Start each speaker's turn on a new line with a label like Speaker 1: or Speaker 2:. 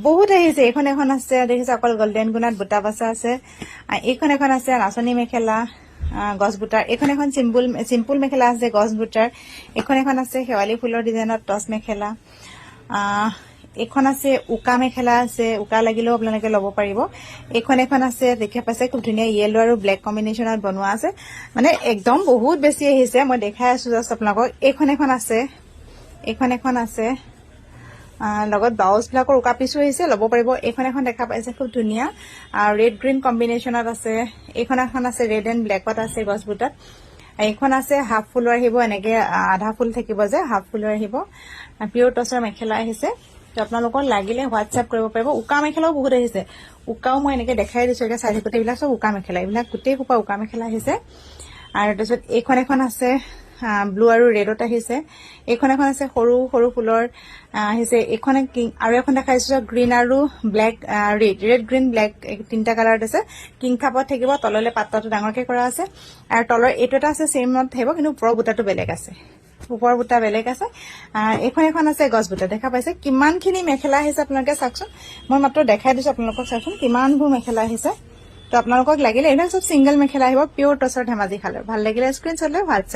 Speaker 1: বহুত আহিছে এইখন এখন আছে দেখিছে অকল গোল্ডেন গুণাত বুটা বাছা আছে এইখন এখন আছে নাচনী মেখেলা গছ বুটাৰ এইখন এখন চিম্পুল মেখেলা আছে গছ বুটাৰ এইখন এখন আছে শেৱালি ফুলৰ ডিজাইনত টচ মেখেলা এইখন আছে উকা মেখেলা আছে উকা লাগিলেও আপোনালোকে ল'ব পাৰিব এইখন এখন আছে দেখা পাইছে খুব ধুনীয়া ইয়েলো আৰু ব্লেক কম্বিনেশ্যনত বনোৱা আছে মানে একদম বহুত বেছি আহিছে মই দেখাই আছো জাষ্ট আপোনালোকক এইখন এখন আছে লগত ব্লাউজ বিলাকৰ উকা পিছো আহিছে ল'ব পাৰিব এইখন এখন দেখা পাইছে খুব ধুনীয়া ৰেড গ্ৰীণ কম্বিনেশ্যনত আছে এইখন এখন আছে ৰেড এণ্ড ব্লেকত আছে গছ বুটাত এইখন আছে হাফ ফুলৰ আহিব এনেকে আধা ফুল থাকিব যে হাফ ফুলৰ আহিব পিয়ৰ টচৰ মেখেলা আহিছে তো আপোনালোকৰ লাগিলে হোৱাটছএপ কৰিব পাৰিব উকা মেখেলাও বহুত আহিছে উকাও মই এনেকে দেখাই দিছো এতিয়া চাই থাকোতে এইবিলাক চব উকা মেখেলা এইবিলাক গোটেই সোপা উকা মেখেলা আহিছে আৰু তাৰপিছত এইখন এখন আছে ব্লু আৰু ৰেডত আহিছে এইখন এখন আছে সৰু সৰু ফুলৰ আহিছে এইখন আৰু এখন দেখাইছো গ্ৰীণ আৰু ব্লেক ৰেড গ্ৰীণ ব্লেক তিনটা কালাৰত আছে কিং খাপত থাকিব তললে পাত্তাটো ডাঙৰকে কৰা আছে আৰু তলৰ এইটো এটা আছে সেমত থাকিব কিন্তু ওপৰৰ বুটাটো বেলেগ আছে ওপৰৰ বুটা বেলেগ আছে এইখন এখন আছে গছ বুটা দেখা পাইছে কিমানখিনি মেখেলা আহিছে আপোনালোকে চাওকচোন মই মাত্ৰ দেখাই দিছো আপোনালোকক চাওকচোন কিমানবোৰ মেখেলা আহিছে তো আপোনালোকক লাগিলে এইবিলাক চব সিংগল মেখেলা আহিব পিয়ৰ টচৰ ধেমাজি খালৰ ভাল লাগিলে স্ক্ৰীনশ্বট লৈ হোৱাটছএপ